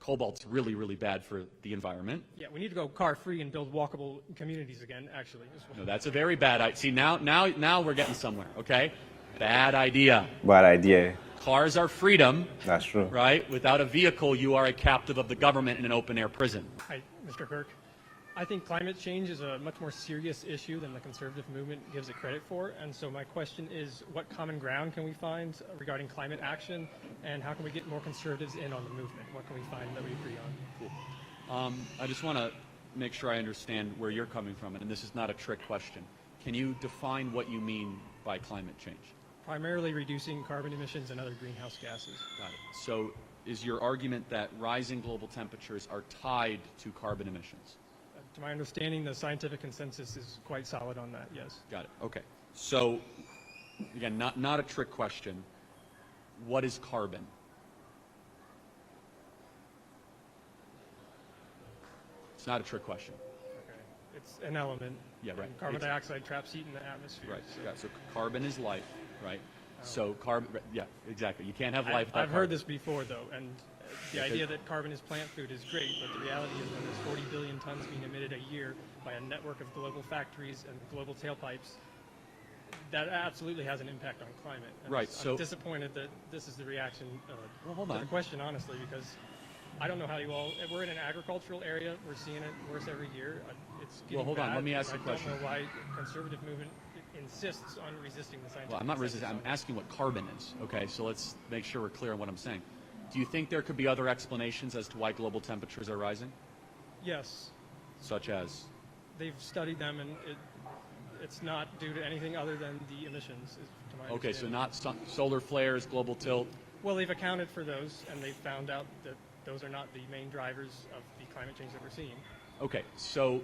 cobalt's really, really bad for the environment. Yeah, we need to go car-free and build walkable communities again, actually. No, that's a very bad idea. See, now we're getting somewhere, okay? Bad idea. Bad idea. Cars are freedom. That's true. Right? Without a vehicle, you are a captive of the government in an open-air prison. Hi, Mr. Kirk. I think climate change is a much more serious issue than the conservative movement gives it credit for. And so my question is, what common ground can we find regarding climate action, and how can we get more conservatives in on the movement? What can we find that we agree on? Cool. I just want to make sure I understand where you're coming from, and this is not a trick question. Can you define what you mean by climate change? Primarily reducing carbon emissions and other greenhouse gases. Got it. So is your argument that rising global temperatures are tied to carbon emissions? To my understanding, the scientific consensus is quite solid on that, yes. Got it. Okay. So, again, not a trick question. What is carbon? It's not a trick question. Okay. It's an element. Yeah, right. Carbon dioxide traps heat in the atmosphere. Right. So, yeah, so carbon is life, right? So carbon, yeah, exactly. You can't have life without I've carbon. heard this before, though, and the idea that carbon is plant food is great, but the reality is when there's 40 billion tons being emitted a year by a network of global factories and global tailpipes, that absolutely has an impact on climate. And right. I'm disappointed that this is the reaction well, hold to on. the question, honestly, because I don't know how you all. We're in an agricultural area. We're seeing it worse every year. It's getting well, hold on. bad, Let me ask you a question. I don't know why conservative movement insists on resisting the scientific. Well, I'm not resisting. I'm asking what carbon is. Okay, so let's make sure we're clear on what I'm saying. Do you think there could be other explanations as to why global temperatures are rising? Yes. Such as? They've studied them, and it's not due to anything other than the emissions, to my Okay, so understanding. not solar flares, global tilt. Well, they've accounted for those, and they've found out that those are not the main drivers of the climate change that we're seeing. Okay, so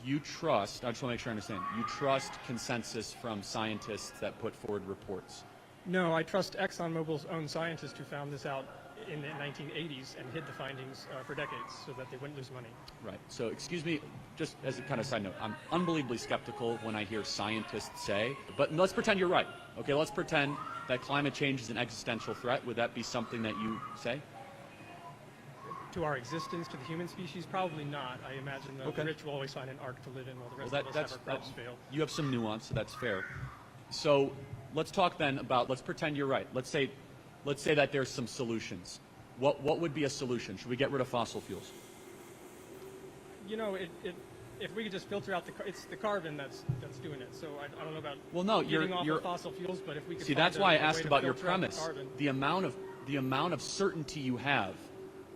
you trust, I just want to make sure I understand, you trust consensus from scientists that put forward reports? No, I trust ExxonMobil's own scientists who found this out in the 1980s and hid the findings for decades so that they wouldn't lose money. Right. So, excuse me, just as a kind of side note, I'm unbelievably skeptical when I hear scientists say, but let's pretend you're right. Okay, let's pretend that climate change is an existential threat. Would that be something that you say? To our existence, to the human species, probably not. I imagine the rich will always find an ark to live in while the rest of us have our crops fail. You have some nuance, so that's fair. So let's talk then about, let's pretend you're right. Let's say that there's some solutions. What would be a solution? Should we get rid of fossil fuels? You know, if we could just filter out it's the carbon that's doing it. So I don't know about getting off of fossil fuels, but if we could see, that's why I asked about your premise. The amount of certainty you have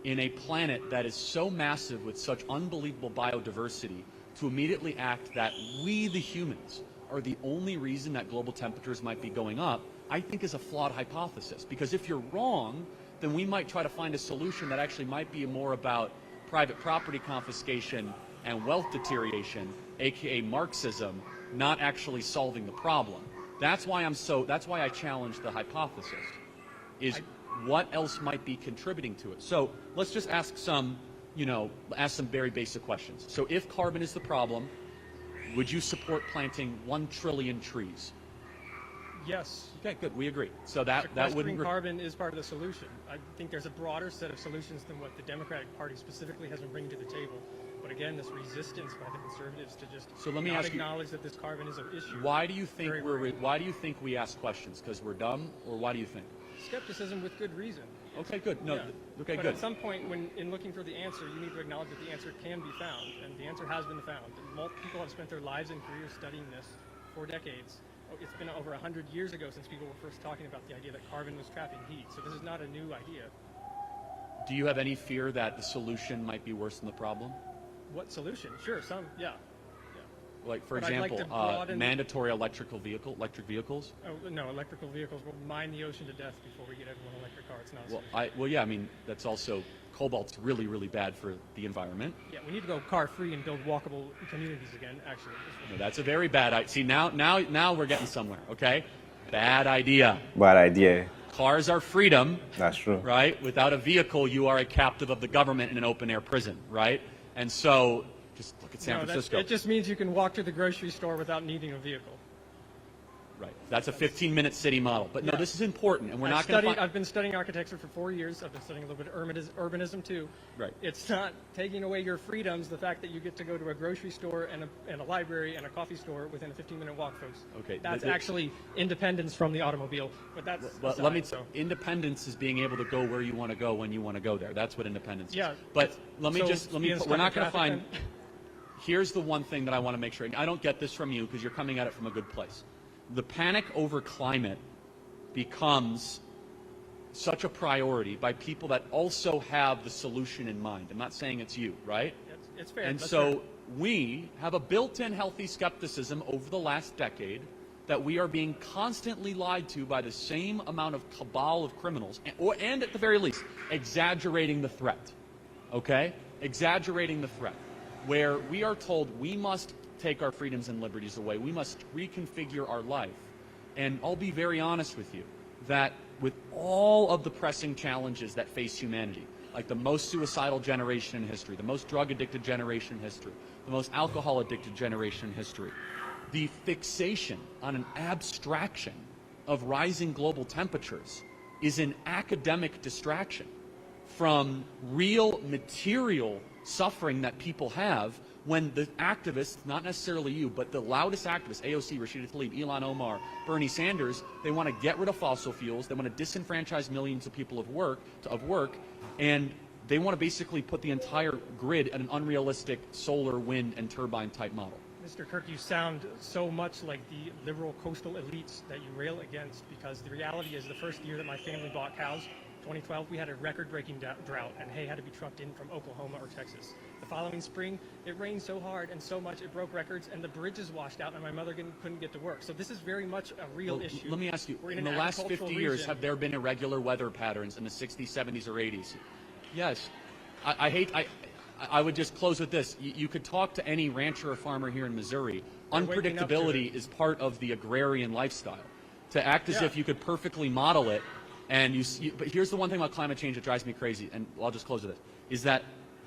in a planet that is so massive with such unbelievable biodiversity to immediately act that we, the humans, are the only reason that global temperatures might be going up, I think is a flawed hypothesis. Because if you're wrong, then we might try to find a solution that actually might be more about private property confiscation and wealth deterioration, aka Marxism, not actually solving the problem. That's why I challenge the hypothesis. What else might be contributing to it? So let's just ask some very basic questions. So if carbon is the problem, would you support planting 1 trillion trees? Yes. Okay, good. We agree. So that wouldn't. Carbon is part of the solution. I think there's a broader set of solutions than what the Democratic Party specifically has been bringing to the table. But again, this resistance by the conservatives to just acknowledge that this carbon is an issue. Why do you think we ask questions? Because we're dumb, or why do you think? Skepticism with good reason. Okay, good. No, yeah. Okay, but good. At some point, when in looking for the answer, you need to acknowledge that the answer can be found, and the answer has been found. People have spent their lives and careers studying this for decades. It's been over 100 years ago since people were first talking about the idea that carbon was trapping heat. So this is not a new idea. Do you have any fear that the solution might be worse than the problem? What solution? Sure, some, yeah. Like, for example, mandatory electric vehicles? Oh, no, electrical vehicles will mine the ocean to death before we get everyone electric car. It's not yeah, I mean, that's also, cobalt's really, really bad for the environment. Yeah, we need to go car-free and build walkable communities again, actually. No, that's a very bad idea. See, now we're getting somewhere, okay? Bad idea. Bad idea. Cars are freedom. That's true. Right? Without a vehicle, you are a captive of the government in an open-air prison, right? And so, just look at San Francisco. It just means you can walk to the grocery store without needing a vehicle. Right. That's a 15-minute city model. But no, Yeah. this is important, and we're not going to I've been studying architecture for 4 years. I've been studying a little bit of urbanism too. Right. It's not taking away your freedoms, the fact that you get to go to a grocery store and a library and a coffee store within a 15-minute walk, folks. Okay. That's actually independence from the automobile. But that's But let me. Independence is being able to go where you want to go when you want to go there. That's what independence is. Yeah. But let me. We're not going to find. Then? Here's the one thing that I want to make sure. I don't get this from you because you're coming at it from a good place. The panic over climate becomes such a priority by people that also have the solution in mind. I'm not saying it's you, right? It's fair. And That's so fair. we have a built-in healthy skepticism over the last decade that we are being constantly lied to by the same amount of cabal of criminals, and at the very least, exaggerating the threat, okay? Exaggerating the threat, where we are told we must take our freedoms and liberties away. We must reconfigure our life. And I'll be very honest with you, that with all of the pressing challenges that face humanity, like the most suicidal generation in history, the most drug-addicted generation in history, the most alcohol-addicted generation in history, the fixation on an abstraction of rising global temperatures is an academic distraction from real material suffering that people have when the activists, not necessarily you, but the loudest activists, AOC, Rashida Tlaib, Ilhan Omar, Bernie Sanders, they want to get rid of fossil fuels, they want to disenfranchise millions of people of work, and they want to basically put the entire grid at an unrealistic solar, wind, and turbine type model. Mr. Kirk, you sound so much like the liberal coastal elites that you rail against, because the reality is the first year that my family bought cows, 2012, we had a record-breaking drought, and hay had to be trucked in from Oklahoma or Texas. The following spring, it rained so hard and so much it broke records, and the bridges washed out, and my mother couldn't get to work. So this is very much a real issue. Let me ask you, in the an last 50 agricultural years, region. have there been irregular weather patterns in the 60s, 70s, or 80s? Yes. I would just close with this. You could talk to any rancher or farmer here in Missouri. Unpredictability is part of the agrarian lifestyle. To act as if you could perfectly model it, and but here's the one thing about climate change that drives me crazy, and I'll just close with this, is that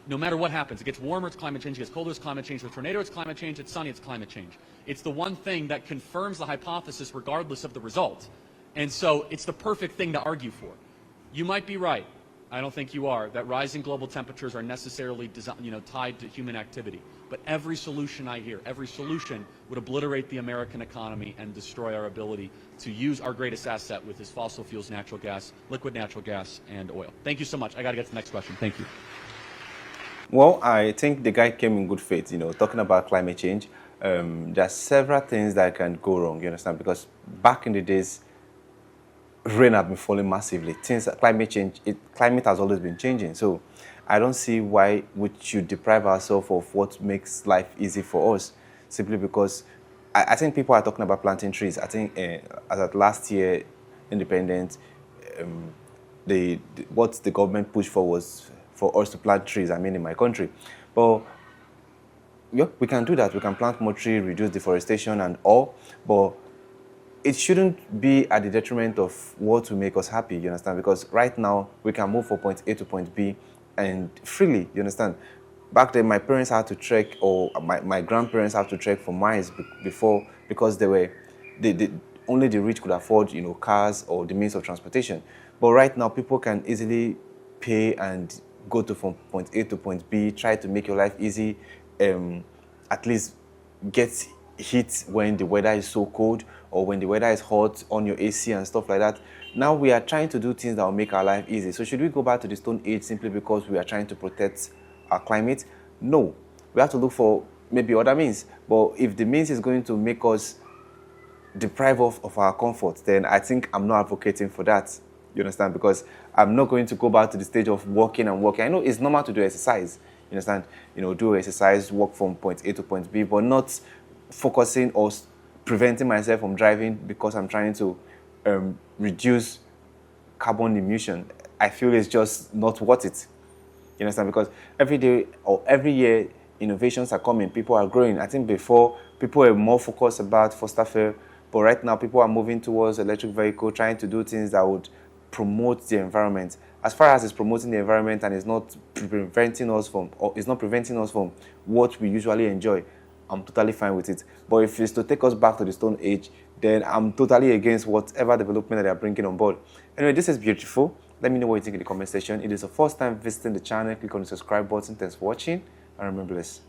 no matter what happens, it gets warmer, it's climate change, it gets colder, it's climate change, with tornado, it's climate change, it's sunny, it's climate change. It's the one thing that confirms the hypothesis regardless of the result. And so it's the perfect thing to argue for. You might be right. I don't think you are, that rising global temperatures are necessarily tied to human activity. But every solution I hear, every solution would obliterate the American economy and destroy our ability to use our greatest asset, with is fossil fuels, natural gas, liquid natural gas, and oil. Thank you so much. I got to get to the next question. Thank you. Well, I think the guy came in good faith, talking about climate change. There are several things that can go wrong, you understand, because back in the days, rain had been falling massively. Climate has always been changing. So I don't see why we should deprive ourselves of what makes life easy for us, simply because I think people are talking about planting trees. I think as at last year, Independence, what the government pushed for was for us to plant trees, in my country. But yeah, we can do that. We can plant more trees, reduce deforestation and all, but it shouldn't be at the detriment of what will make us happy, you understand? Because right now, we can move from point A to point B and freely, you understand? Back then, my parents had to trek, or my grandparents had to trek for miles before, because only the rich could afford, cars or the means of transportation. But right now, people can easily pay and go from point A to point B, try to make your life easy, at least get heat when the weather is so cold, or when the weather is hot on your AC and stuff like that. Now we are trying to do things that will make our life easy. So should we go back to the Stone Age simply because we are trying to protect our climate? No. We have to look for maybe other means. But if the means is going to make us deprive of our comfort, then I think I'm not advocating for that. You understand? Because I'm not going to go back to the stage of walking and walking. I know it's normal to do exercise. You understand? Do exercise, walk from point A to point B, but not focusing or preventing myself from driving because I'm trying to reduce carbon emission. I feel it's just not worth it. You understand? Because every day or every year, innovations are coming, people are growing. I think before, people were more focused about foster care, but right now people are moving towards electric vehicle, trying to do things that would promote the environment. As far as it's promoting the environment and it's not preventing us from what we usually enjoy, I'm totally fine with it. But if it's to take us back to the Stone Age, then I'm totally against whatever development that they're bringing on board. Anyway, this is beautiful. Let me know what you think in the comment section. It is the first time visiting the channel. Click on the subscribe button. Thanks for watching, and remember this.